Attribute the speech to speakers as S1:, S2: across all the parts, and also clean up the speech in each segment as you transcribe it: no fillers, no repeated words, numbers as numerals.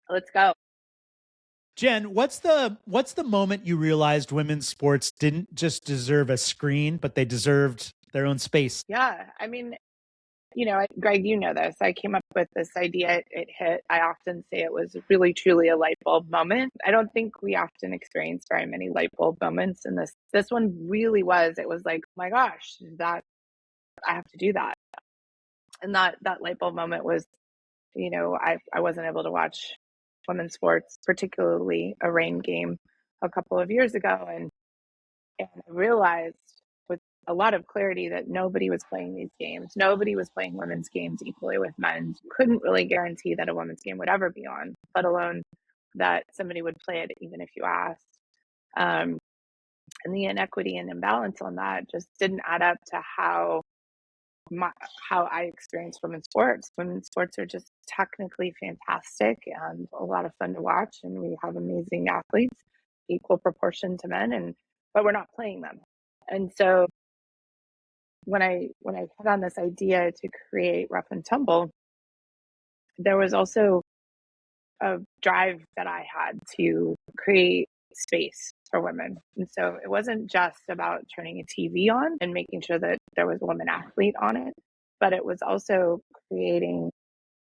S1: Let's go.
S2: Jen, what's the moment you realized women's sports didn't just deserve a screen, but they deserved their own space?
S1: Yeah. I mean, Greg, you know this. I came up with this idea. It hit. I often say it was really, truly a light bulb moment. I don't think we often experience very many light bulb moments, and this one really was. It was like, oh my gosh, that I have to do that. And that light bulb moment was, I wasn't able to watch women's sports, particularly a rain game, a couple of years ago, and I realized with a lot of clarity that nobody was playing these games. Nobody was playing women's games equally with men's. Couldn't really guarantee that a women's game would ever be on, let alone that somebody would play it even if you asked. Um, and the inequity and imbalance on that just didn't add up to my, how I experience women's sports. Women's sports are just technically fantastic and a lot of fun to watch, and we have amazing athletes, equal proportion to men, and but we're not playing them. And so when I hit on this idea to create Rough and Tumble, there was also a drive that I had to create space for women. And so it wasn't just about turning a TV on and making sure that there was a woman athlete on it, but it was also creating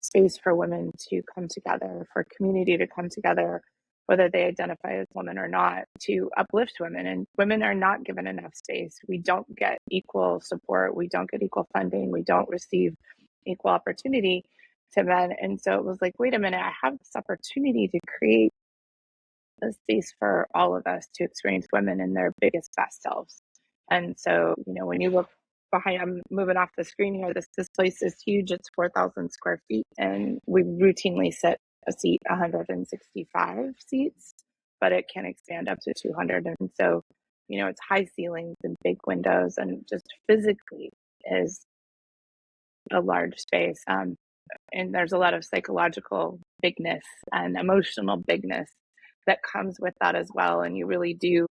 S1: space for women to come together, for community to come together, whether they identify as women or not, to uplift women. And women are not given enough space. We don't get equal support. We don't get equal funding. We don't receive equal opportunity to men. And so it was like, wait a minute, I have this opportunity to create a space for all of us to experience women in their biggest, best selves. And so, when you look behind, I'm moving off the screen here. This place is huge. It's 4,000 square feet, and we routinely sit a seat 165 seats, but it can expand up to 200. And so, it's high ceilings and big windows, and just physically is a large space. And there's a lot of psychological bigness and emotional bigness that comes with that as well. And you really do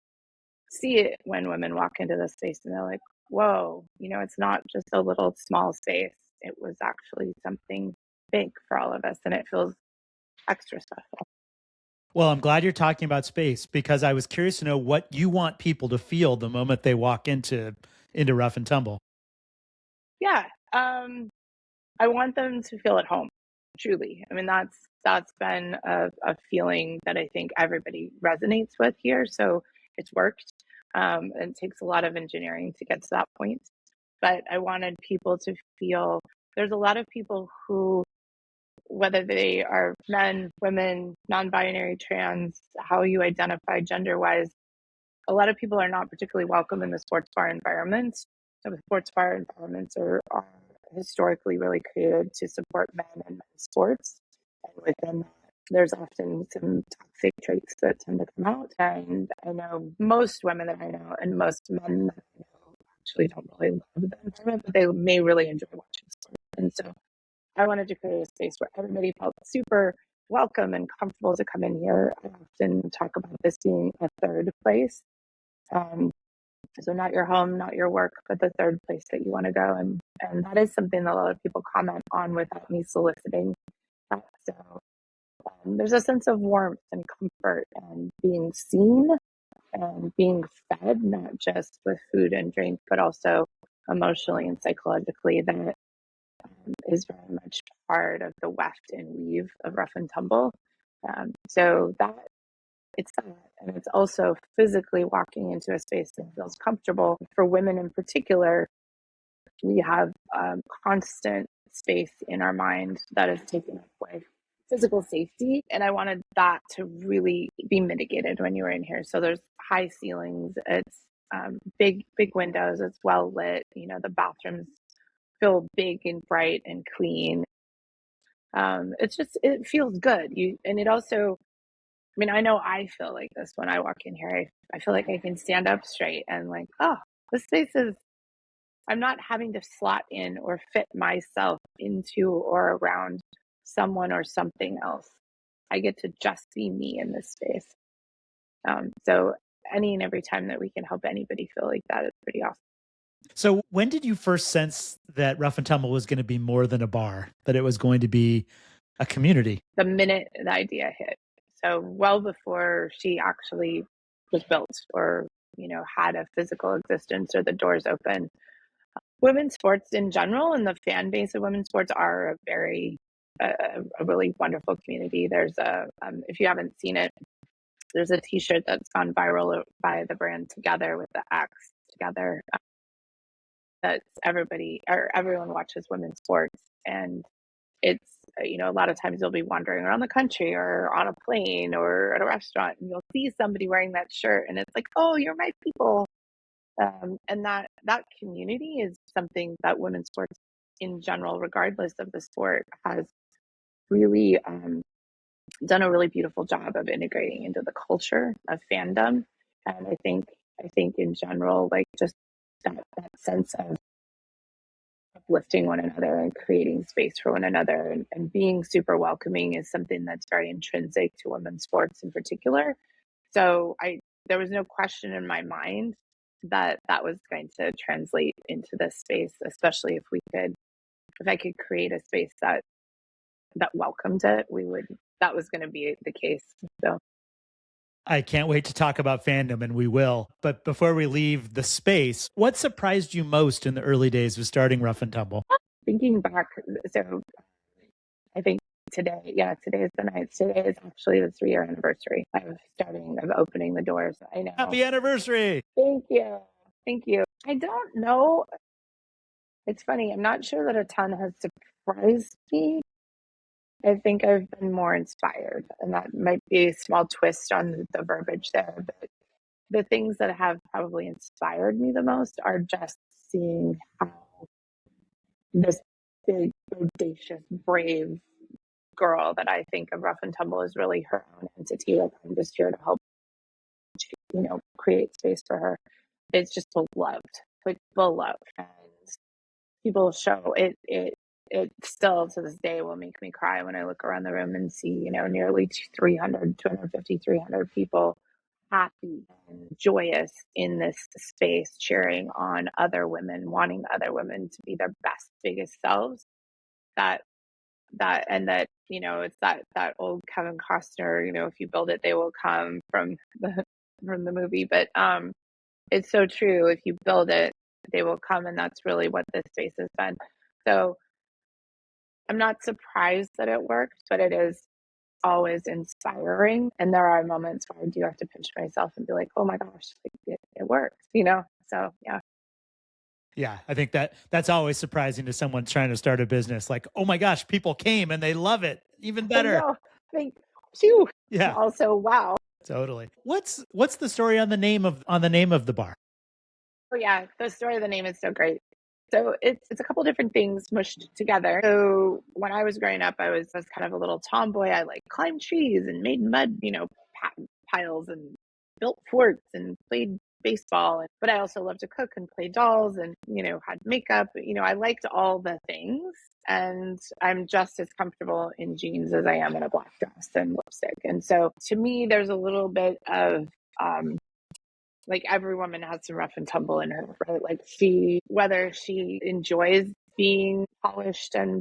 S1: see it when women walk into the space and they're like, whoa, it's not just a little small space. It was actually something big for all of us. And it feels extra special.
S2: Well, I'm glad you're talking about space because I was curious to know what you want people to feel the moment they walk into Rough and Tumble.
S1: Yeah. I want them to feel at home, truly. I mean, that's been a feeling that I think everybody resonates with here. So it's worked. And it takes a lot of engineering to get to that point. But I wanted people to feel there's a lot of people who, whether they are men, women, non binary, trans, how you identify gender wise, a lot of people are not particularly welcome in the sports bar environments. So the sports bar environments are historically really created to support men and men's sports. And within that, there's often some toxic traits that tend to come out. And I know most women that I know and most men that I know actually don't really love the environment, but they may really enjoy watching sports. And so I wanted to create a space where everybody felt super welcome and comfortable to come in here. I often talk about this being a third place. Um, so not your home, not your work, but the third place that you want to go. And that is something that a lot of people comment on without me soliciting that. So there's a sense of warmth and comfort and being seen and being fed, not just with food and drink, but also emotionally and psychologically that is very much part of the weft and weave of Rough and Tumble. So that it's that, and it's also physically walking into a space that feels comfortable. For women in particular, we have constant space in our mind that is taken up with physical safety, and I wanted that to really be mitigated when you were in here. So there's high ceilings, it's big windows, it's well lit. The bathrooms feel big and bright and clean. It feels good. And it also, I mean, I know I feel like this when I walk in here. I feel like I can stand up straight and like, oh, this space is, I'm not having to slot in or fit myself into or around someone or something else. I get to just be me in this space. So any and every time that we can help anybody feel like that is pretty awesome.
S2: So, when did you first sense that Rough and Tumble was going to be more than a bar, that it was going to be A community.
S1: the minute the idea hit. So well before she actually was built or, had a physical existence or the doors open. Women's sports in general and the fan base of women's sports are a really wonderful community. There's if you haven't seen it, there's a T-shirt that's gone viral by the brand Together with the X together. That's everyone watches women's sports, and it's a lot of times you'll be wandering around the country or on a plane or at a restaurant, and you'll see somebody wearing that shirt, and it's like, oh, you're my people. And that community is something that women's sports in general, regardless of the sport, has really done a really beautiful job of integrating into the culture of fandom. And I think in general, like just that sense of uplifting one another and creating space for one another and being super welcoming is something that's very intrinsic to women's sports in particular. So there was no question in my mind that that was going to translate into this space, especially if I could create a space that welcomed it, that was going to be the case. So
S2: I can't wait to talk about fandom, and we will. But before we leave the space, what surprised you most in the early days of starting Rough and Tumble?
S1: thinking back, so I think today is the ninth. Today is actually the 3-year anniversary of opening the doors. I know.
S2: Happy anniversary.
S1: Thank you. Thank you. I don't know. It's funny. I'm not sure that a ton has surprised me. I think I've been more inspired, and that might be a small twist on the verbiage there. But the things that have probably inspired me the most are just seeing how this big, audacious, brave girl that I think of Rough and Tumble is really her own entity. Like I'm just here to help, create space for her. It's just beloved, like beloved, and people show it. It still to this day will make me cry when I look around the room and see, nearly 300, 250, 300 people happy and joyous in this space, cheering on other women, wanting other women to be their best, biggest selves. That it's that old Kevin Costner, if you build it, they will come from the movie. But it's so true. If you build it, they will come, and that's really what this space has been. So I'm not surprised that it worked, but it is always inspiring. And there are moments where I do have to pinch myself and be like, oh my gosh, like it worked, So yeah.
S2: Yeah, I think that's always surprising to someone trying to start a business. Like, oh my gosh, people came and they love it. Even
S1: I
S2: better.
S1: know. Thank you.
S2: Yeah.
S1: Also, wow.
S2: Totally. What's the story on the name of the bar?
S1: Oh yeah, the story of the name is so great. So it's a couple different things mushed together. So when I was growing up, I was kind of a little tomboy. I like climbed trees and made mud, piles and built forts and played baseball. But I also loved to cook and play dolls and had makeup. I liked all the things, and I'm just as comfortable in jeans as I am in a black dress and lipstick. And so to me, there's a little bit of like every woman has some rough and tumble in her, right? Like whether she enjoys being polished and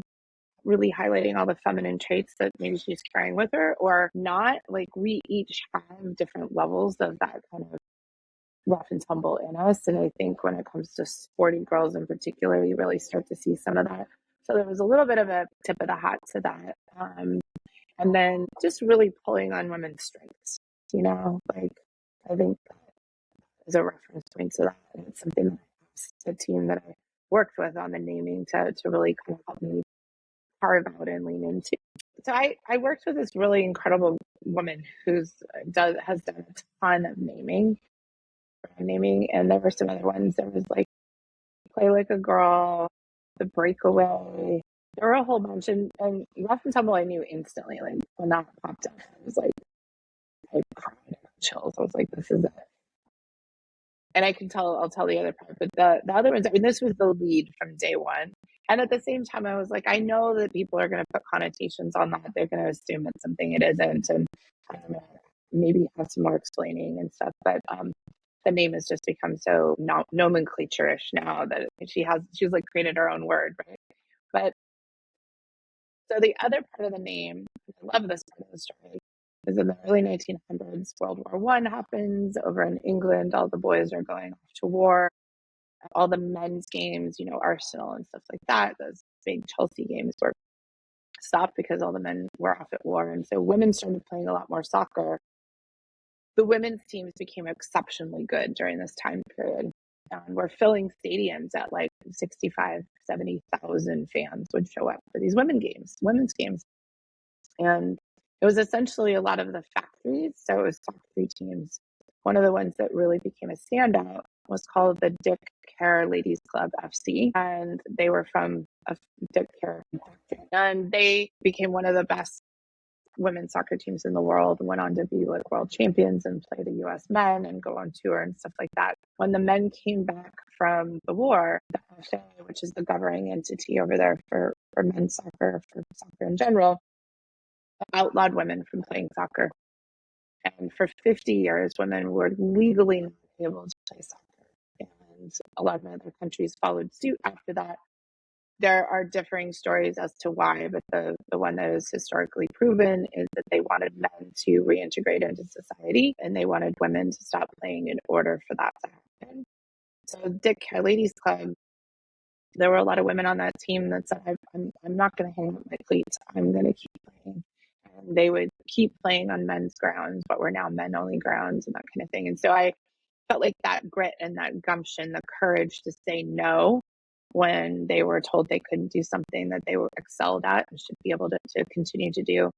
S1: really highlighting all the feminine traits that maybe she's carrying with her or not, like we each have different levels of that kind of rough and tumble in us. And I think when it comes to sporty girls in particular, you really start to see some of that. So there was a little bit of a tip of the hat to that. And then just really pulling on women's strengths, like I think as a reference point to that. And it's something that the team that I worked with on the naming to really kind of help me carve out and lean into. So I worked with this really incredible woman has done a ton of naming, and there were some other ones. There was like Play Like a Girl, The Breakaway. There were a whole bunch, and Rough and Tumble I knew instantly. Like when that popped up, I was like, I cried, I got chills. I was like, this is it. And I'll tell the other part, but the other ones, I mean, this was the lead from day one. And at the same time, I was like, I know that people are going to put connotations on that. They're going to assume it's something it isn't. And I'm going to maybe have some more explaining and stuff. But the name has just become so nomenclature-ish now that she's like created her own word, right? But So the other part of the name, I love this part of the story, is in the early 1900s, World War One happens over in England. All the boys are going off to war. All the men's games, Arsenal and stuff like that, those big Chelsea games were stopped because all the men were off at war. And so women started playing a lot more soccer. The women's teams became exceptionally good during this time period. We're filling stadiums at like 65, 70,000 fans would show up for these women's games. And it was essentially a lot of the factories. So it was factory teams. One of the ones that really became a standout was called the Dick Care Ladies Club FC. And they were from a Dick Care factory. And they became one of the best women's soccer teams in the world, and went on to be like world champions and play the US men and go on tour and stuff like that. When the men came back from the war, the FA, which is the governing entity over there for men's soccer, for soccer in general, outlawed women from playing soccer. And for 50 years, women were legally not able to play soccer. And a lot of other countries followed suit after that. There are differing stories as to why, but the one that is historically proven is that they wanted men to reintegrate into society, and they wanted women to stop playing in order for that to happen. So Dick Care Ladies Club, there were a lot of women on that team that said, I'm not going to hang up my cleats. I'm going to keep playing. And they would keep playing on men's grounds, but were now men-only grounds and that kind of thing. And so I felt like that grit and that gumption, the courage to say no when they were told they couldn't do something that they were excelled at and should be able to continue to do,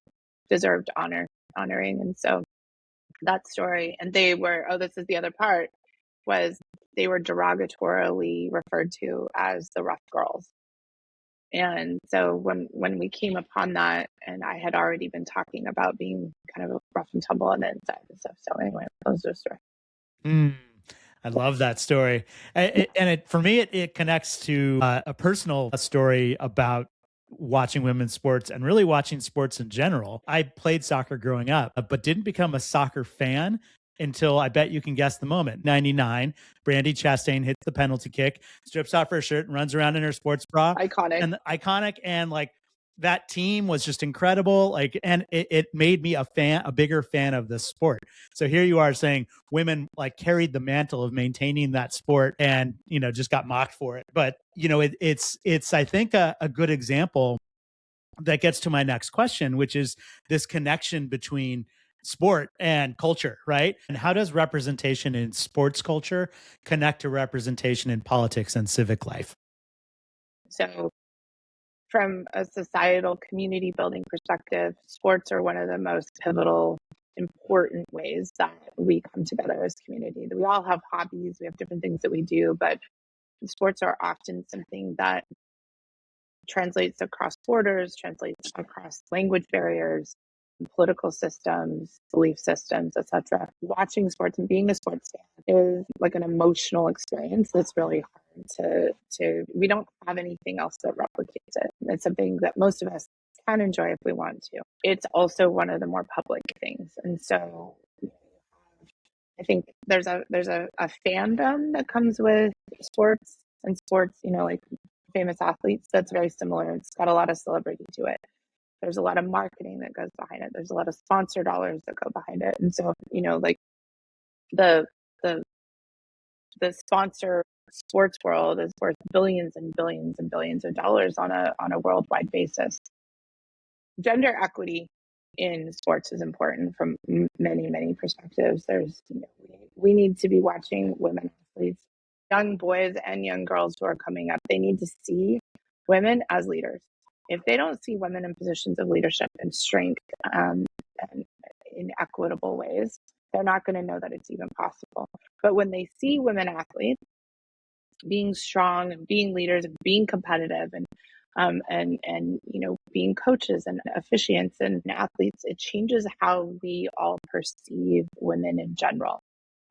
S1: deserved honoring. And so that story, and they were, this is the other part, was they were derogatorily referred to as the rough girls. And so when we came upon that, and I had already been talking about being kind of a rough and tumble on the inside and stuff. So anyway, those are the story.
S2: I love that story. For me, it connects to a personal story about watching women's sports and really watching sports in general. I played soccer growing up, but didn't become a soccer fan until, I bet you can guess the moment, 99. Brandy Chastain hits the penalty kick, strips off her shirt and runs around in her sports bra. Iconic. And like, that team was just incredible. Like, and it made me a bigger fan of the sport. So here you are saying women like carried the mantle of maintaining that sport and, just got mocked for it. But, it's, I think a good example that gets to my next question, which is this connection between sport and culture, right? And how does representation in sports culture connect to representation in politics and civic life?
S1: So from a societal community building perspective, sports are one of the most pivotal, important ways that we come together as community. We all have hobbies, we have different things that we do, but sports are often something that translates across borders, translates across language barriers, political systems, belief systems, etc. Watching sports and being a sports fan is like an emotional experience that's really hard to we don't have anything else that replicates it. It's something that most of us can enjoy if we want to. It's also one of the more public things. And so I think there's a fandom that comes with sports, and sports, like famous athletes, that's very similar. It's got a lot of celebrity to it. There's a lot of marketing that goes behind it. There's a lot of sponsor dollars that go behind it. And so, like the sponsor sports world is worth billions and billions and billions of dollars on a worldwide basis. Gender equity in sports is important from many, many perspectives. There's, we need to be watching women athletes, young boys and young girls who are coming up. They need to see women as leaders. If they don't see women in positions of leadership and strength and in equitable ways, they're not going to know that it's even possible. But when they see women athletes being strong and being leaders and being competitive and being coaches and officiants and athletes, it changes how we all perceive women in general.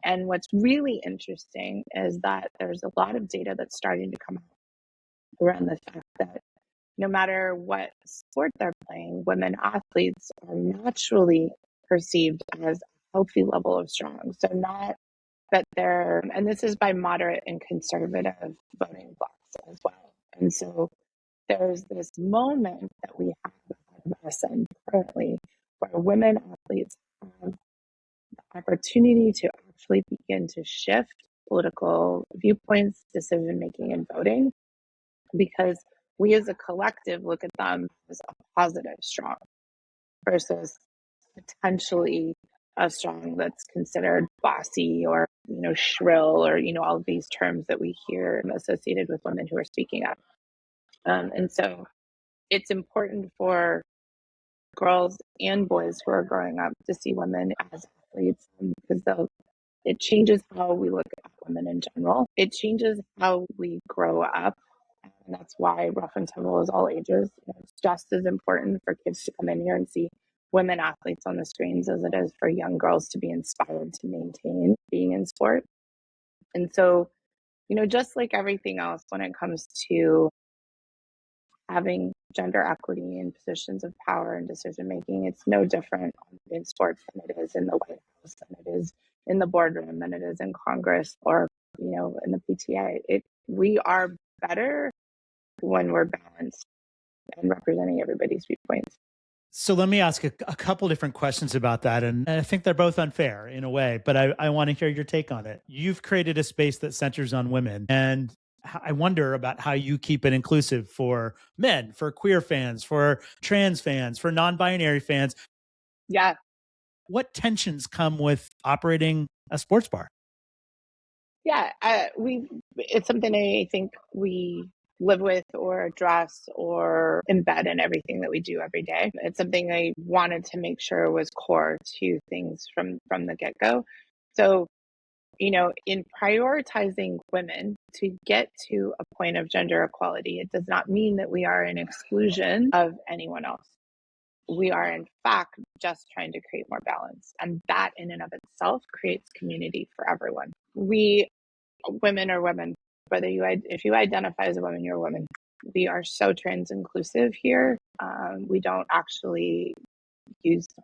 S1: And what's really interesting is that there's a lot of data that's starting to come out around the fact that no matter what sport they're playing, women athletes are naturally perceived as a healthy level of strong. So not that and this is by moderate and conservative voting blocks as well. And so there's this moment that we have in medicine currently where women athletes have the opportunity to actually begin to shift political viewpoints, decision making, and voting, because we as a collective look at them as a positive strong versus potentially a strong that's considered bossy or shrill, or all of these terms that we hear associated with women who are speaking up. And so it's important for girls and boys who are growing up to see women as athletes, because it changes how we look at women in general. It changes how we grow up. And that's why Rough and Tumble is all ages. It's just as important for kids to come in here and see women athletes on the screens as it is for young girls to be inspired to maintain being in sport. And so, just like everything else, when it comes to having gender equity in positions of power and decision making, it's no different in sports than it is in the White House, than it is in the boardroom, than it is in Congress, or in the PTA. We are better when we're balanced and representing everybody's viewpoints.
S2: So let me ask a couple different questions about that. And I think they're both unfair in a way, but I want to hear your take on it. You've created a space that centers on women. And I wonder about how you keep it inclusive for men, for queer fans, for trans fans, for non-binary fans.
S1: Yeah.
S2: What tensions come with operating a sports bar?
S1: Yeah, it's something I think we live with or address or embed in everything that we do every day. It's something I wanted to make sure was core to things from the get-go. So, in prioritizing women to get to a point of gender equality, it does not mean that we are in exclusion of anyone else. We are, in fact, just trying to create more balance. And that in and of itself creates community for everyone. Women are women, if you identify as a woman, you're a woman. We are so trans inclusive here. We don't actually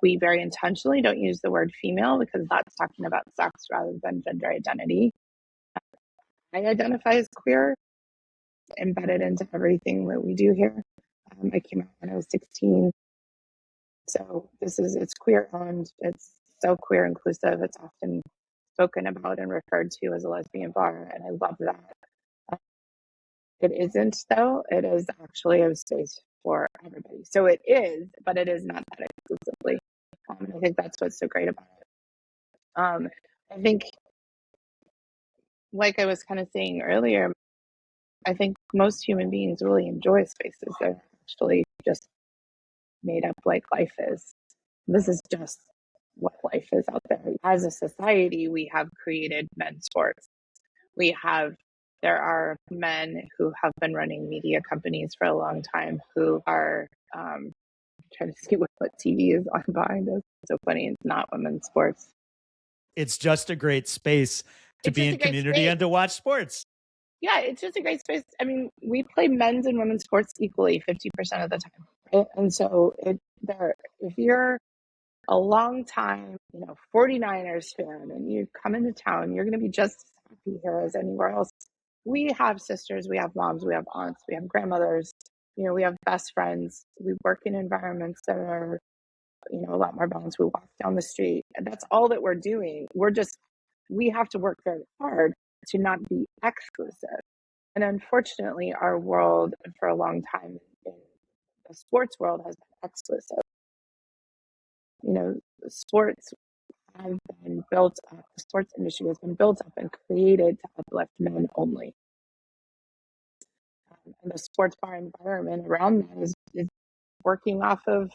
S1: we very intentionally don't use the word female, because that's talking about sex rather than gender identity. I identify as queer, embedded into everything that we do here. I came out when I was 16. So it's queer owned. It's so queer inclusive. It's often spoken about and referred to as a lesbian bar, and I love that. It isn't, though. It is actually a space for everybody. So it is, but it is not that exclusively. And I think that's what's so great about it. I think, like I was kind of saying earlier, I think most human beings really enjoy spaces that are actually just made up like life is. This is just what life is out there. As a society, we have created men's sports. There are men who have been running media companies for a long time who are trying to see what TV is on behind us. It's so funny. It's not women's sports.
S2: It's just a great space to be in community and to watch sports.
S1: Yeah, it's just a great space. I mean, we play men's and women's sports equally 50% of the time. Right? And so if you're a long time, 49ers fan, and you come into town, you're going to be just as happy here as anywhere else. We have sisters, we have moms, we have aunts, we have grandmothers, we have best friends. We work in environments that are, a lot more balanced. We walk down the street, and that's all that we're doing. We have to work very hard to not be exclusive. And unfortunately, our world for a long time in the sports world has been exclusive. Sports have been built up, the sports industry has been built up and created to uplift men only. And the sports bar environment around that is working off of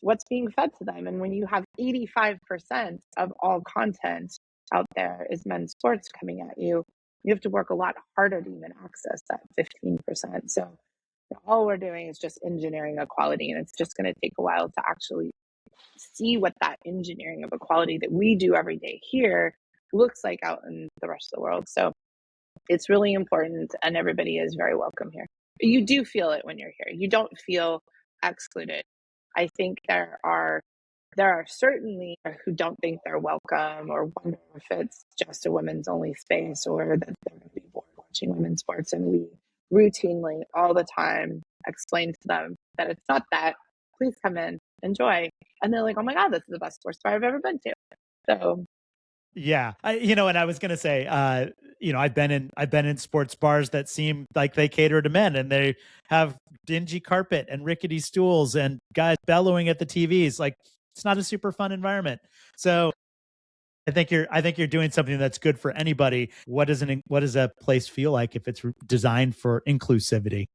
S1: what's being fed to them. And when you have 85% of all content out there is men's sports coming at you, you have to work a lot harder to even access that 15%. So all we're doing is just engineering equality, and it's just going to take a while to actually see what that engineering of equality that we do every day here looks like out in the rest of the world. So it's really important, and everybody is very welcome here. You do feel it when you're here. You don't feel excluded. I think there are certainly who don't think they're welcome, or wonder if it's just a women's only space, or that they're going to be bored watching women's sports. And we routinely, all the time, explain to them that it's not that. Please come in, enjoy. And they're like, oh my God, this is the best sports bar I've ever been to. So
S2: Yeah, and I was gonna say, I've been in sports bars that seem like they cater to men, and they have dingy carpet and rickety stools and guys bellowing at the TVs. Like, it's not a super fun environment. So I think you're doing something that's good for anybody. What does a place feel like if it's designed for inclusivity?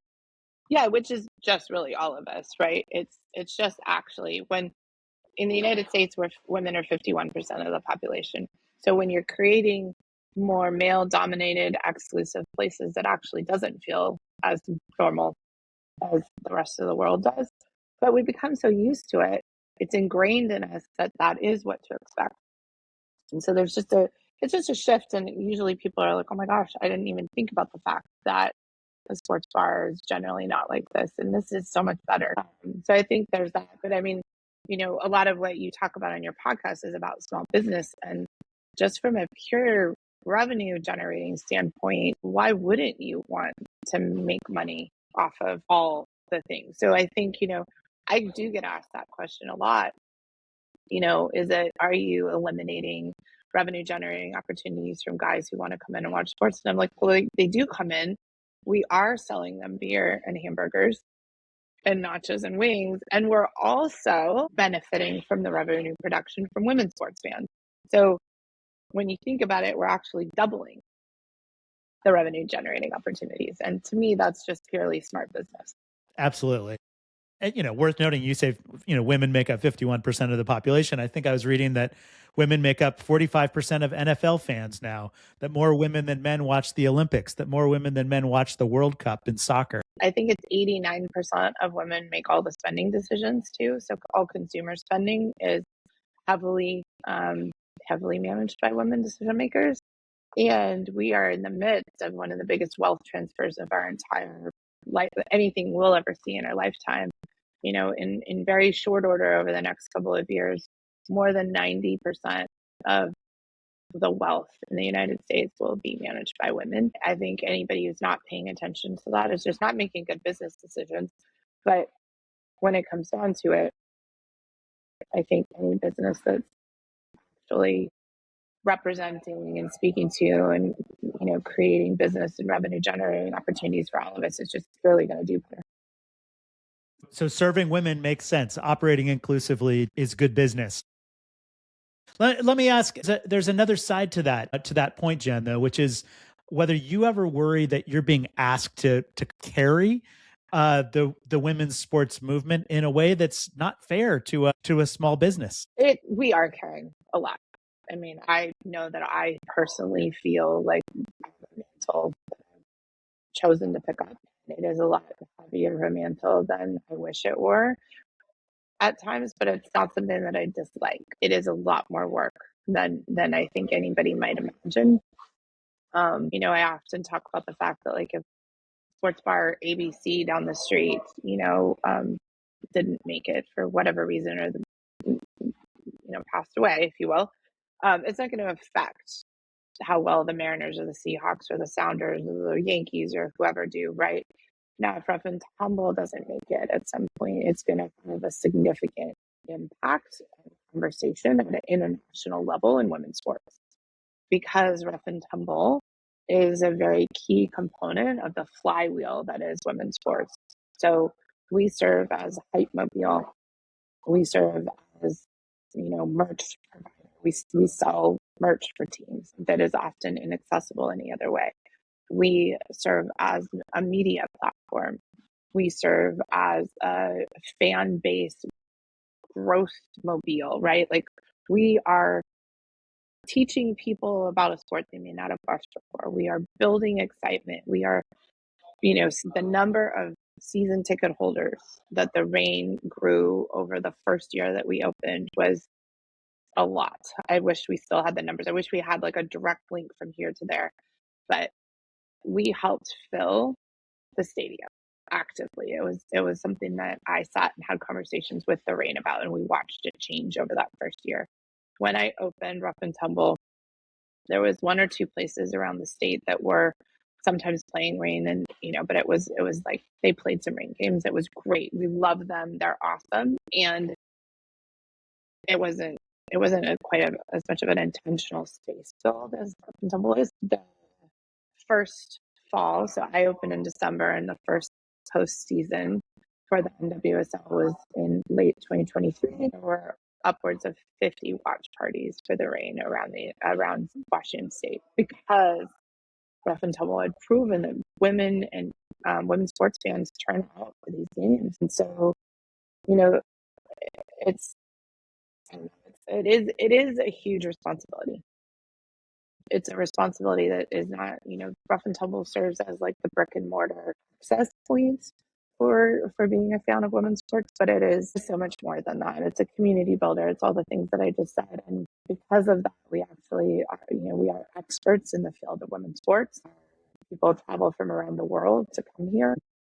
S1: yeah, which is just really all of us, right? It's just actually when in the United States where women are 51% of the population. So when you're creating more male dominated exclusive places that actually doesn't feel as normal as the rest of the world does, but we become so used to it, it's ingrained in us that that is what to expect. And so it's just a shift. And usually people are like, oh my gosh, I didn't even think about the fact that a sports bar is generally not like this. And this is so much better. So I think there's that. But I mean, a lot of what you talk about on your podcast is about small business. And just from a pure revenue generating standpoint, why wouldn't you want to make money off of all the things? So I think, I do get asked that question a lot. Are you eliminating revenue generating opportunities from guys who want to come in and watch sports? And I'm like, well, they do come in. We are selling them beer and hamburgers and nachos and wings. And we're also benefiting from the revenue production from women's sports fans. So when you think about it, we're actually doubling the revenue generating opportunities. And to me, that's just purely smart business.
S2: Absolutely. And, worth noting, you say, women make up 51% of the population. I think I was reading that women make up 45% of NFL fans now, that more women than men watch the Olympics, that more women than men watch the World Cup in soccer.
S1: I think it's 89% of women make all the spending decisions too. So all consumer spending is heavily, heavily managed by women decision makers. And we are in the midst of one of the biggest wealth transfers of our entire life, anything we'll ever see in our lifetime. In very short order over the next couple of years, more than 90% of the wealth in the United States will be managed by women. I think anybody who's not paying attention to that is just not making good business decisions. But when it comes down to it, I think any business that's actually representing and speaking to and creating business and revenue generating opportunities for all of us is just really going to do better.
S2: So serving women makes sense. Operating inclusively is good business. Let me ask, there's another side to that point, Jen, though, which is whether you ever worry that you're being asked to carry the women's sports movement in a way that's not fair to a small business.
S1: We are carrying a lot. I mean, I know that I personally feel like the mantle that I've chosen to pick up, it is a lot heavier of a mantle than I wish it were at times, but it's not something that I dislike. It is a lot more work than I think anybody might imagine. I often talk about the fact that like if sports bar ABC down the street, didn't make it for whatever reason or passed away, if you will, it's not going to affect how well the Mariners or the Seahawks or the Sounders or the Yankees or whoever do, right? Now, if Rough and Tumble doesn't make it at some point, it's going to have a significant impact and conversation at an international level in women's sports because Rough and Tumble is a very key component of the flywheel that is women's sports. So we serve as a hype mobile. We serve as, merch provider. We sell merch for teams that is often inaccessible any other way. We serve as a media platform. We serve as a fan base growth mobile, right? Like we are teaching people about a sport they may not have watched before. We are building excitement. We are, the number of season ticket holders that the Reign grew over the first year that we opened was a lot. I wish we still had the numbers. I wish we had like a direct link from here to there, but we helped fill the stadium actively. It was something that I sat and had conversations with the Reign about, and we watched it change over that first year. When I opened Rough and Tumble, there was one or two places around the state that were sometimes playing rain, and but it was like they played some rain games. It was great. We love them. They're awesome. And it wasn't as much of an intentional space build as Rough Tumble is. The first fall, so I opened in December, and the first postseason for the NWSL was in late 2023. There were upwards of 50 watch parties for the rain around Washington State, because Rough and Tumble had proven that women and women's sports fans turn out for these games. And so, you know, it's it is a huge responsibility. It's a responsibility that is not, Rough and Tumble serves as like the brick and mortar access points for being a fan of women's sports, but it is so much more than that. It's a community builder. It's all the things that I just said, and because of that, we actually are, we are experts in the field of women's sports. People travel from around the world to come here,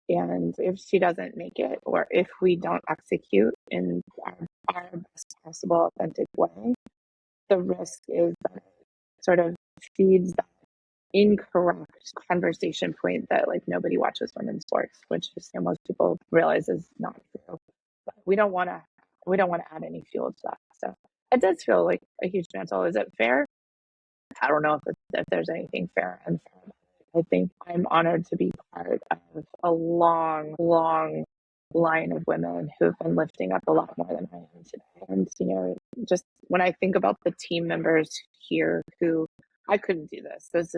S1: and if she doesn't make it, or if we don't execute in our best possible authentic way, the risk is that it sort of feeds that incorrect conversation point that like nobody watches women's sports, which is, most people realize is not true. But we don't want to add any fuel to that. So it does feel like a huge mantle. Is it fair? I don't know if there's anything fair and unfair about it. I think I'm honored to be part of a long, long line of women who have been lifting up a lot more than I am today. And, just when I think about the team members here who I couldn't do this. This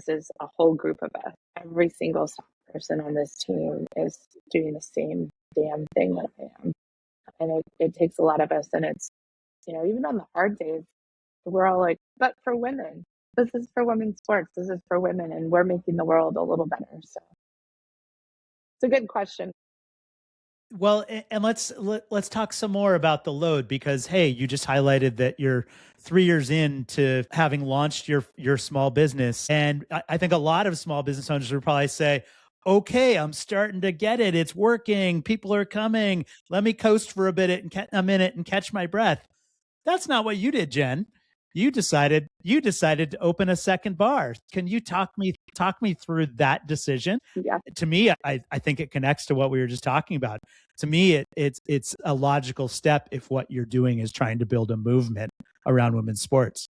S1: is a whole group of us. Every single person on this team is doing the same damn thing that I am. And it takes a lot of us. And it's, even on the hard days, we're all like, but for women, this is for women's sports. This is for women, and we're making the world a little better. So it's a good question.
S2: Well, and let's talk some more about the load, because hey, you just highlighted that you're 3 years into having launched your small business, and I think a lot of small business owners would probably say, "Okay, I'm starting to get it. It's working. People are coming. Let me coast for a minute and catch my breath." That's not what you did, Jen. You decided to open a second bar. Can you talk me through that decision?
S1: Yeah.
S2: To me, I think it connects to what we were just talking about. To me, it's a logical step if what you're doing is trying to build a movement around women's sports.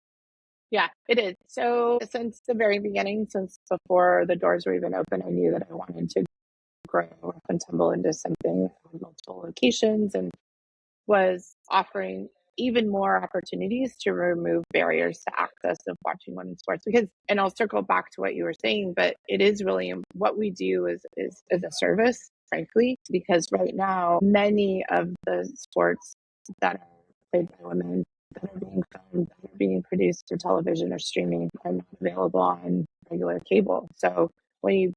S1: Yeah, it is. So since the very beginning, since before the doors were even open, I knew that I wanted to grow Rough and Tumble into something that had multiple locations and was offering even more opportunities to remove barriers to access of watching women's sports. Because, and I'll circle back to what you were saying, but it is really what we do is a service, frankly, because right now many of the sports that are played by women, that are being filmed, that are being produced for television or streaming, are not available on regular cable. So when you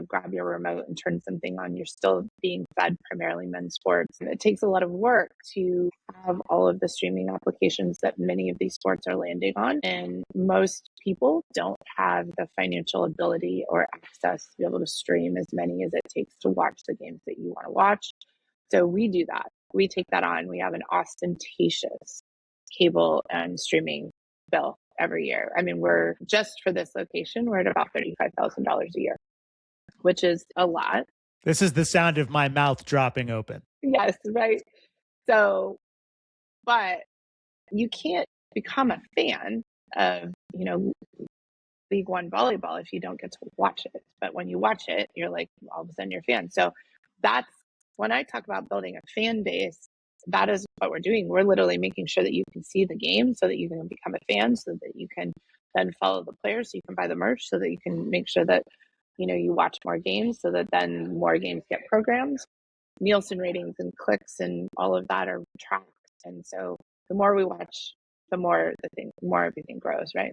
S1: grab your remote and turn something on, you're still being fed primarily men's sports. And it takes a lot of work to have all of the streaming applications that many of these sports are landing on. And most people don't have the financial ability or access to be able to stream as many as it takes to watch the games that you want to watch. So we do that. We take that on. We have an ostentatious cable and streaming bill every year. I mean, we're just for this location, we're at about $35,000 a year, which is a lot.
S2: This is the sound of my mouth dropping open.
S1: Yes, right. So, but you can't become a fan of, League One volleyball if you don't get to watch it. But when you watch it, you're like, all of a sudden you're a fan. So that's when I talk about building a fan base, that is what we're doing. We're literally making sure that you can see the game so that you can become a fan, so that you can then follow the players, so you can buy the merch, so that you can make sure that, you watch more games, so that then more games get programs. Nielsen ratings and clicks and all of that are tracked. And so the more we watch, the more everything grows, right?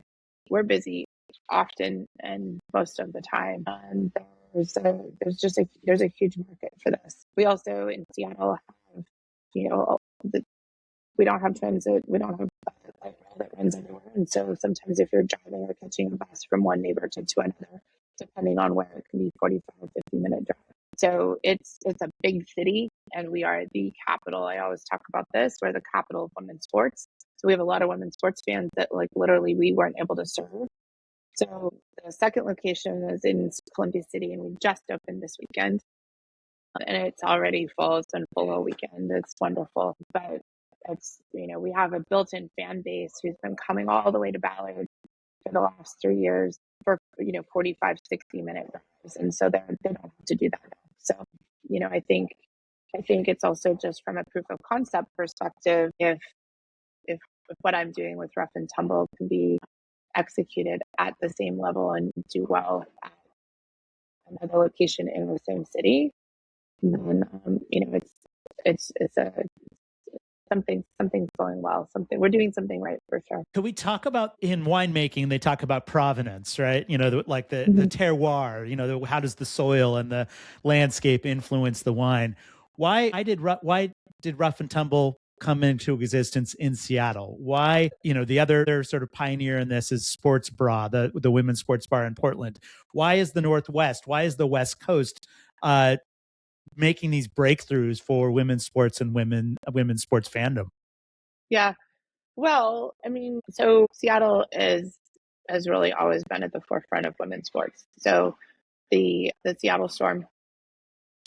S1: We're busy often and most of the time. And there's a huge market for this. We also in Seattle have, we don't have transit, we don't have light rail that runs everywhere. And so sometimes if you're driving or catching a bus from one neighborhood to another, depending on where, it can be 45, 50-minute drive. So it's a big city, and we are the capital. I always talk about this. We're the capital of women's sports. So we have a lot of women's sports fans that like literally we weren't able to serve So the second location is in Columbia City, and we just opened this weekend. And it's already full. It's been full all weekend. It's wonderful. But it's, we have a built-in fan base who's been coming all the way to Ballard for the last 3 years for, 45, 60-minute drives. And so they don't have to do that now. So, I think it's also just from a proof of concept perspective, if what I'm doing with Rough and Tumble can be executed at the same level and do well at another location in the same city, then it's a something's going well. We're doing something right for sure.
S2: Could we talk about, in winemaking, they talk about provenance, right? Like the terroir, how does the soil and the landscape influence the wine? Why did Rough and Tumble come into existence in Seattle? Why, the other sort of pioneer in this is Sports Bra, the women's sports bar in Portland. Why is the Northwest? Why is the West Coast making these breakthroughs for women's sports and women's sports fandom?
S1: Yeah. Well, so Seattle has really always been at the forefront of women's sports. So the Seattle Storm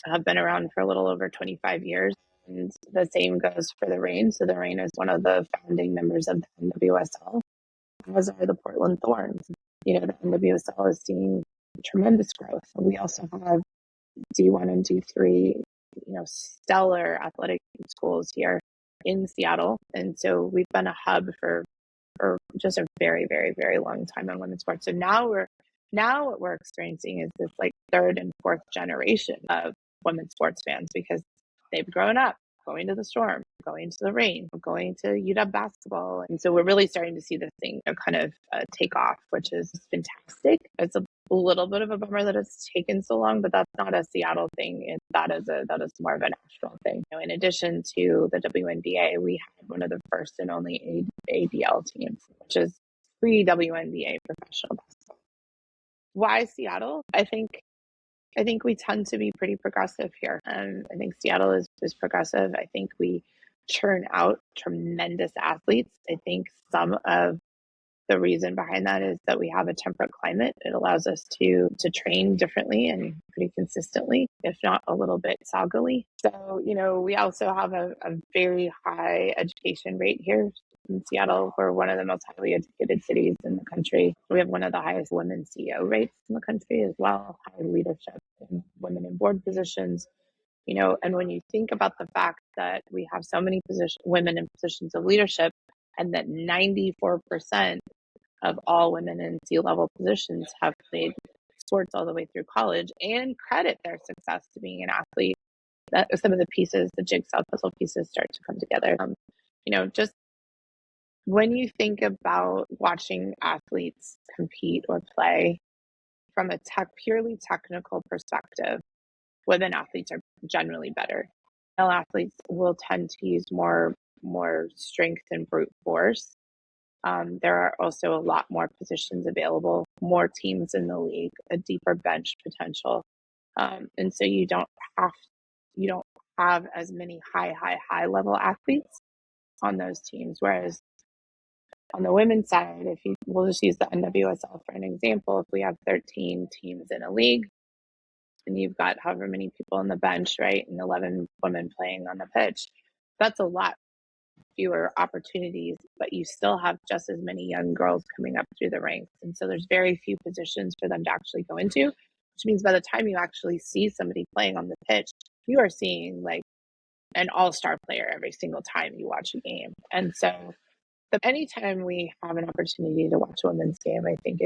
S1: have been around for a little over 25 years. And the same goes for the Reign. So the Reign is one of the founding members of the NWSL, as are the Portland Thorns. The NWSL is seeing tremendous growth. We also have D1 and D3, stellar athletic schools here in Seattle. And so we've been a hub for just a very, very, very long time on women's sports. So now what we're experiencing is this like third and fourth generation of women's sports fans, because they've grown up going to the Storm, going to the Reign, going to UW basketball. And so we're really starting to see this thing kind of take off, which is fantastic. It's a little bit of a bummer that it's taken so long, but that's not a Seattle thing. That is more of a national thing. In addition to the WNBA, we had one of the first and only ABL teams, which is pre-WNBA professional basketball. Why Seattle? I think we tend to be pretty progressive here. I think Seattle is progressive. I think we churn out tremendous athletes. I think some of the reason behind that is that we have a temperate climate. It allows us to train differently and pretty consistently, if not a little bit soggily. So, we also have a very high education rate here in Seattle. We're one of the most highly educated cities in the country. We have one of the highest women CEO rates in the country as well, high leadership and women in board positions. And when you think about the fact that we have so many women in positions of leadership, and that 94% of all women in C-level positions have played sports all the way through college and credit their success to being an athlete, that some of the jigsaw puzzle pieces start to come together. Just when you think about watching athletes compete or play from a purely technical perspective, women athletes are generally better. Male athletes will tend to use more strength and brute force. There are also a lot more positions available, more teams in the league, a deeper bench potential, and so you don't have as many high level athletes on those teams. Whereas on the women's side, we'll just use the NWSL for an example, if we have 13 teams in a league, and you've got however many people on the bench, right, and 11 women playing on the pitch, that's a lot fewer opportunities, but you still have just as many young girls coming up through the ranks. And so there's very few positions for them to actually go into, which means by the time you actually see somebody playing on the pitch, you are seeing like an all-star player every single time you watch a game. And so anytime we have an opportunity to watch a women's game, I think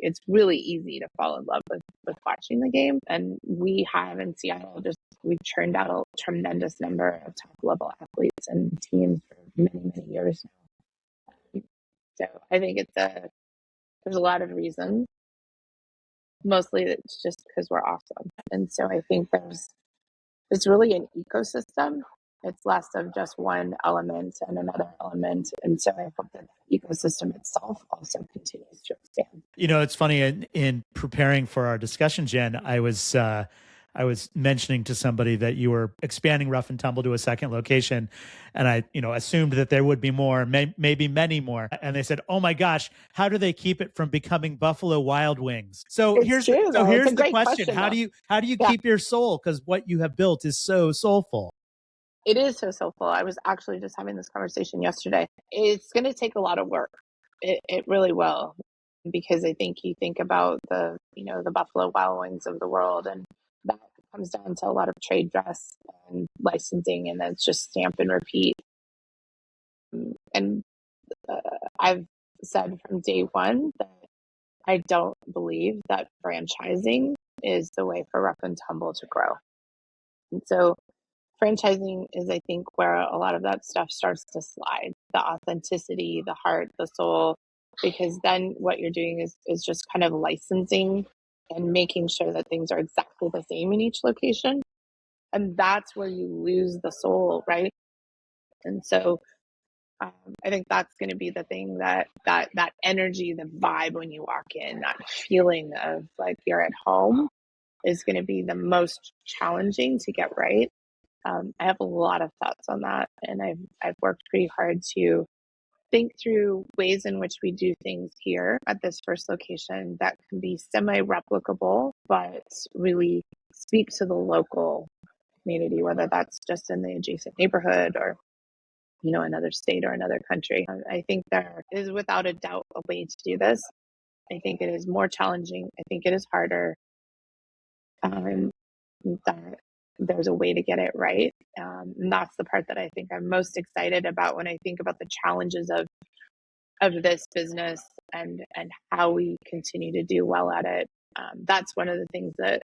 S1: it's really easy to fall in love with watching the game. And we have in Seattle we've churned out a tremendous number of top level athletes and teams for many, many years now. So I think there's a lot of reasons. Mostly it's just because we're awesome. And so I think it's really an ecosystem. It's less of just one element and another element. And so I hope that the ecosystem itself also continues to expand.
S2: It's funny, in preparing for our discussion, Jen, I was I was mentioning to somebody that you were expanding Rough and Tumble to a second location, and I, assumed that there would be more, maybe many more. And they said, "Oh my gosh, how do they keep it from becoming Buffalo Wild Wings?" So
S1: It's true, though. It's a
S2: here's the
S1: great
S2: question:
S1: question, though.
S2: How do you
S1: Yeah,
S2: keep your soul? Because what you have built is so soulful.
S1: it is so soulful. I was actually just having this conversation yesterday. It's going to take a lot of work. It really will, because I think you think about the Buffalo Wild Wings of the world, and that comes down to a lot of trade dress and licensing, and then it's just stamp and repeat. And I've said from day one that I don't believe that franchising is the way for Rough and Tumble to grow. And so franchising is, I think, where a lot of that stuff starts to slide. The authenticity, the heart, the soul, because then what you're doing is just kind of licensing and making sure that things are exactly the same in each location. And that's where you lose the soul, right? And so I think that's going to be the thing that energy, the vibe when you walk in, that feeling of like you're at home is going to be the most challenging to get right. I have a lot of thoughts on that, and I've worked pretty hard to think through ways in which we do things here at this first location that can be semi-replicable, but really speak to the local community, whether that's just in the adjacent neighborhood or another state or another country. I think there is without a doubt a way to do this. I think it is more challenging. I think it is harder. Um, that there's a way to get it right. And that's the part that I think I'm most excited about when I think about the challenges of this business and how we continue to do well at it. That's one of the things that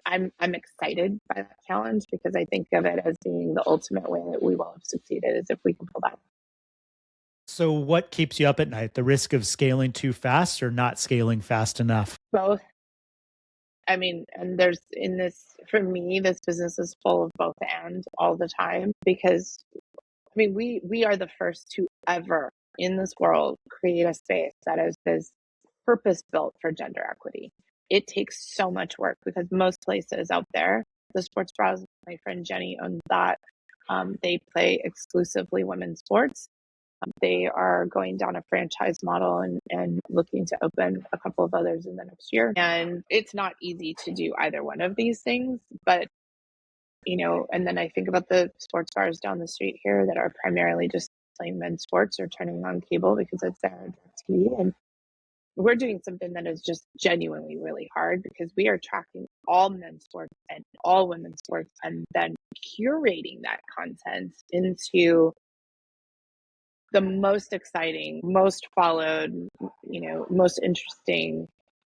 S1: I'm excited by that challenge, because I think of it as being the ultimate way that we will have succeeded is if we can pull that.
S2: So, what keeps you up at night? The risk of scaling too fast or not scaling fast enough?
S1: Both. I mean, and there's in this, for me, this business is full of both and all the time, because I mean, we are the first to ever in this world create a space that is purpose built for gender equity. It takes so much work, because most places out there, the sports bras, my friend Jenny owns that. They play exclusively women's sports. They are going down a franchise model and looking to open a couple of others in the next year. And it's not easy to do either one of these things, but and then I think about the sports bars down the street here that are primarily just playing men's sports or turning on cable because it's there on TV. And we're doing something that is just genuinely really hard, because we are tracking all men's sports and all women's sports and then curating that content into the most exciting, most followed, most interesting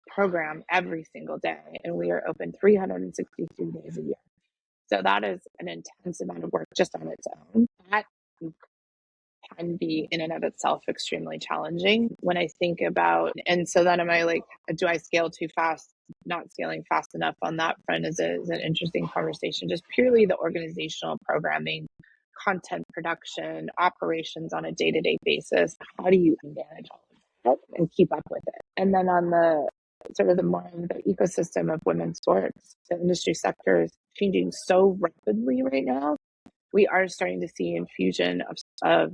S1: program every single day. And we are open 363 days a year. So that is an intense amount of work just on its own. That can be in and of itself extremely challenging when I think about, and so then am I like, do I scale too fast? Not scaling fast enough on that front is an interesting conversation. Just purely the organizational programming, content production, operations on a day-to-day basis. How do you manage all of that and keep up with it? And then on the sort of the more of the ecosystem of women's sports, the industry sector is changing so rapidly right now. We are starting to see infusion of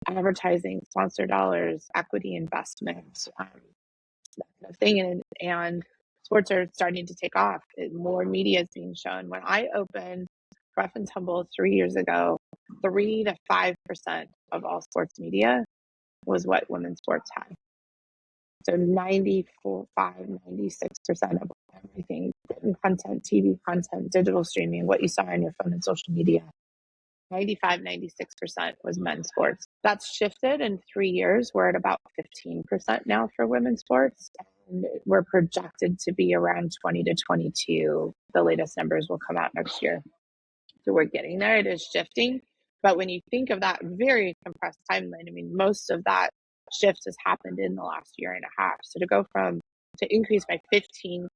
S1: advertising, sponsor dollars, equity investment, that kind of thing, and sports are starting to take off. More media is being shown. When I opened Rough and Tumble 3 years ago, 3 to 5% of all sports media was what women's sports had. So 96% of everything, written content, TV content, digital streaming, what you saw on your phone and social media, 96% was men's sports. That's shifted in 3 years. We're at about 15% now for women's sports. And we're projected to be around 20 to 22. The latest numbers will come out next year. So we're getting there. It is shifting. But when you think of that very compressed timeline, I mean, most of that shift has happened in the last year and a half. So to increase by 15,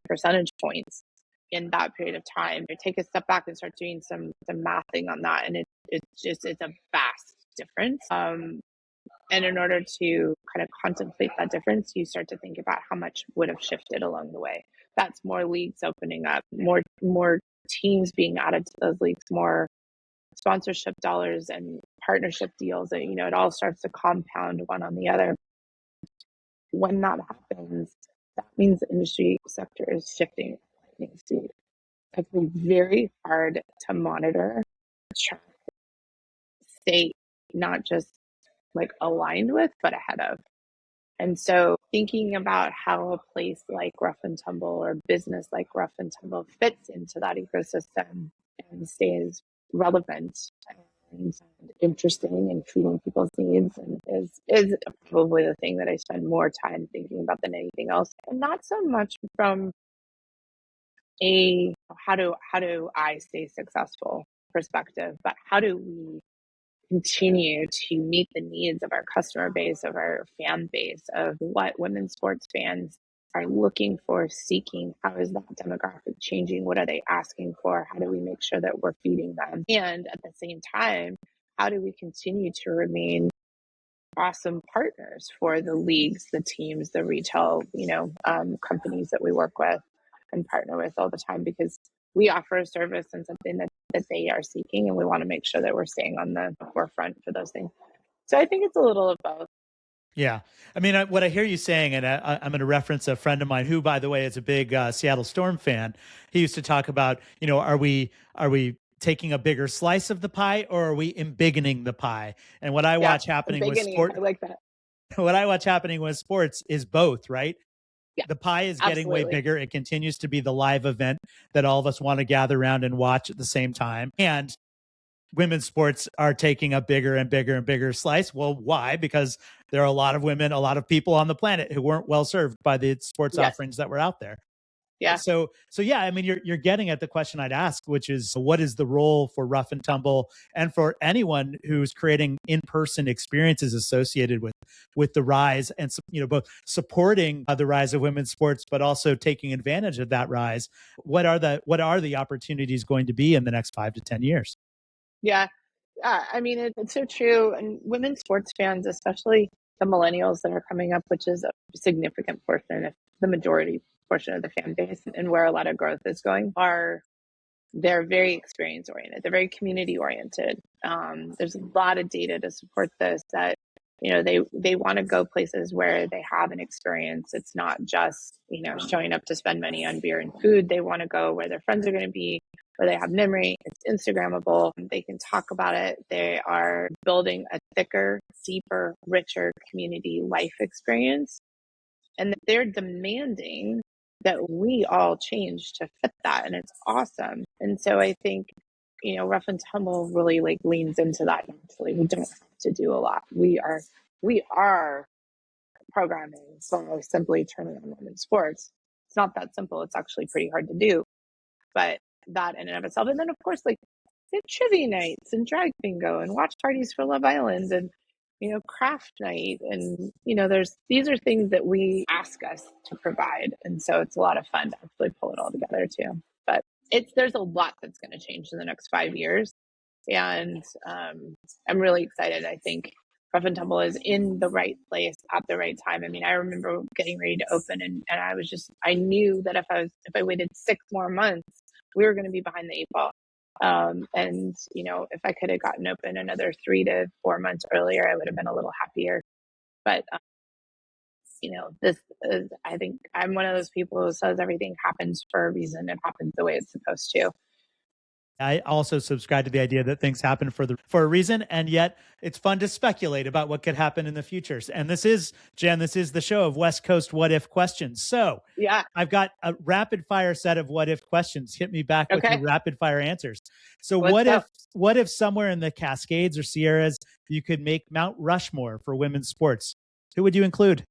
S1: percentage points in that period of time, or take a step back and start doing some mathing on that, and it's a vast difference. And in order to kind of contemplate that difference, you start to think about how much would have shifted along the way. that's more leagues opening up, more teams being added to those leagues, more sponsorship dollars and partnership deals. And it all starts to compound one on the other. When that happens, that means the industry sector is shifting at lightning speed. It's very hard to monitor, track, stay not just like aligned with, but ahead of. And so thinking about how a place like Rough and Tumble or business like Rough and Tumble fits into that ecosystem and stays relevant and interesting and feeding people's needs and is probably the thing that I spend more time thinking about than anything else. And not so much from a how do I stay successful perspective, but how do we continue to meet the needs of our customer base, of our fan base, of what women's sports fans are looking for, seeking. How is that demographic changing? What are they asking for? How do we make sure that we're feeding them? And at the same time, how do we continue to remain awesome partners for the leagues, the teams, the retail, companies that we work with and partner with all the time, because we offer a service and something that they are seeking, and we want to make sure that we're staying on the forefront for those things. So I think it's a little of both.
S2: Yeah. I mean, what I hear you saying, and I'm going to reference a friend of mine who, by the way, is a big Seattle Storm fan. He used to talk about, are we taking a bigger slice of the pie, or are we embiggening the pie? And what I watch happening with sport,
S1: I like that.
S2: What I watch happening with sports is both, right?
S1: Yeah,
S2: the pie is getting way
S1: absolutely.
S2: bigger. It continues to be the live event that all of us want to gather around and watch at the same time. And women's sports are taking a bigger and bigger and bigger slice. Well, why? Because there are a lot of women, a lot of people on the planet who weren't well served by the sports
S1: Yes.
S2: offerings that were out there.
S1: Yeah.
S2: So yeah, I mean, you're getting at the question I'd ask, which is, what is the role for Rough and Tumble and for anyone who's creating in-person experiences associated with the rise, and both supporting the rise of women's sports, but also taking advantage of that rise. What are the opportunities going to be in the next 5 to 10 years?
S1: Yeah. I mean, it's so true. And women's sports fans, especially the millennials that are coming up, which is a significant portion, if the majority portion of the fan base, and where a lot of growth is going, they're very experience oriented. They're very community oriented. There's a lot of data to support this, that they want to go places where they have an experience. It's not just showing up to spend money on beer and food. They want to go where their friends are going to be, where they have memory. It's Instagrammable. They can talk about it. They are building a thicker, deeper, richer community life experience, and they're demanding that we all change to fit that, and it's awesome. And so I think Rough and Tumble really leans into that naturally. We don't have to do a lot. We are programming for simply turning on women's sports. It's not that simple. It's actually pretty hard to do, but that in and of itself. And then of course, like trivia nights and drag bingo and watch parties for Love Island and craft night, and these are things that we ask us to provide, and so it's a lot of fun to actually pull it all together too. But there's a lot that's going to change in the next 5 years, and I'm really excited. I think Rough and Tumble is in the right place at the right time. I mean, I remember getting ready to open, and I knew that if I waited 6 more months, we were going to be behind the 8 ball. And if I could have gotten open another 3 to 4 months earlier, I would have been a little happier. But this is, I think I'm one of those people who says everything happens for a reason. It happens the way it's supposed to.
S2: I also subscribe to the idea that things happen for a reason, and yet it's fun to speculate about what could happen in the future. And this is, Jen, this is the show of West Coast what if questions. So
S1: yeah,
S2: I've got a rapid fire set of what if questions. Hit me back with your rapid fire answers. So what if somewhere in the Cascades or Sierras you could make Mount Rushmore for women's sports? Who would you include?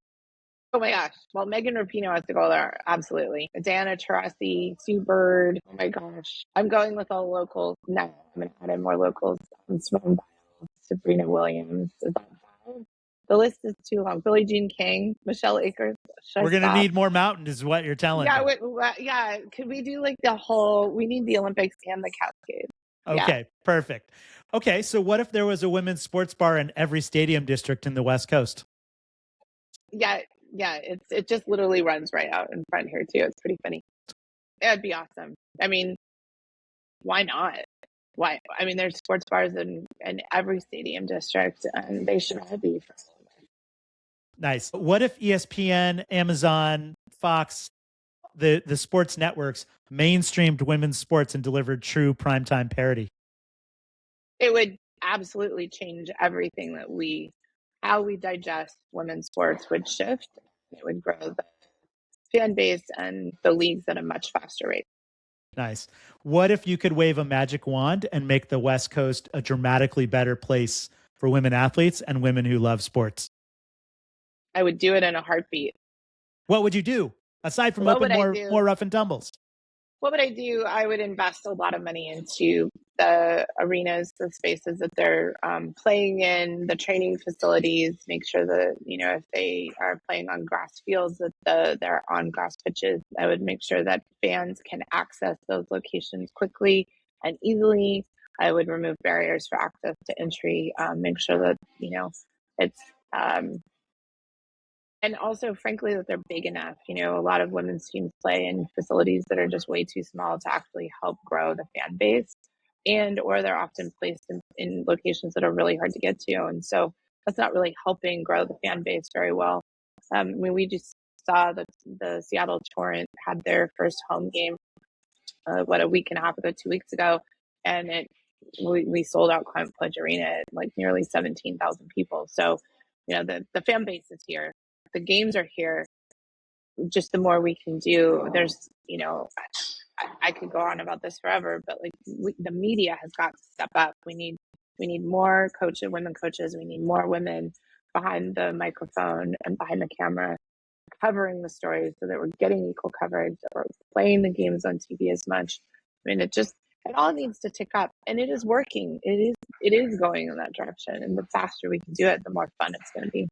S1: Oh my gosh. Well, Megan Rapinoe has to go there. Absolutely. Diana Taurasi, Sue Bird. Oh my gosh. I'm going with all locals. No, I'm going to add in more locals. Simone Biles, Sabrina Williams. Is that 5? The list is too long. Billie Jean King, Michelle Akers.
S2: We're going to need more mountain is what you're telling me.
S1: Yeah. Could we do we need the Olympics and the Cascades.
S2: Okay, perfect. Okay, so what if there was a women's sports bar in every stadium district in the West Coast?
S1: Yeah, it just literally runs right out in front here too. It's pretty funny. It'd be awesome. I mean, why not? Why? I mean, there's sports bars in every stadium district, and they should all be for all.
S2: Nice. What if ESPN, Amazon, Fox, the sports networks mainstreamed women's sports and delivered true primetime parity?
S1: It would absolutely change everything how we digest women's sports would shift. It would grow the fan base and the leagues at a much faster rate.
S2: Nice. What if you could wave a magic wand and make the West Coast a dramatically better place for women athletes and women who love sports?
S1: I would do it in a heartbeat.
S2: What would you do aside from
S1: What
S2: open
S1: would I
S2: more
S1: do?
S2: rough and tumbles?
S1: What would I do? I would invest a lot of money into the arenas, the spaces that they're playing in, the training facilities. Make sure that if they are playing on grass fields, that they're on grass pitches. I would make sure that fans can access those locations quickly and easily. I would remove barriers for access to entry. Make sure that it's and also, frankly, that they're big enough. A lot of women's teams play in facilities that are just way too small to actually help grow the fan base, and or they're often placed in locations that are really hard to get to, and so that's not really helping grow the fan base very well. I mean, we just saw that the Seattle Torrent had their first home game, a week and a half ago, 2 weeks ago, and we sold out Climate Pledge Arena at like nearly 17,000 people. So, the fan base is here, the games are here. Just the more we can do, I could go on about this forever, but like the media has got to step up. We need more women coaches. We need more women behind the microphone and behind the camera covering the stories so that we're getting equal coverage, that we're playing the games on TV as much. I mean, it all needs to tick up, and it is working. It is going in that direction, and the faster we can do it, the more fun it's going to be.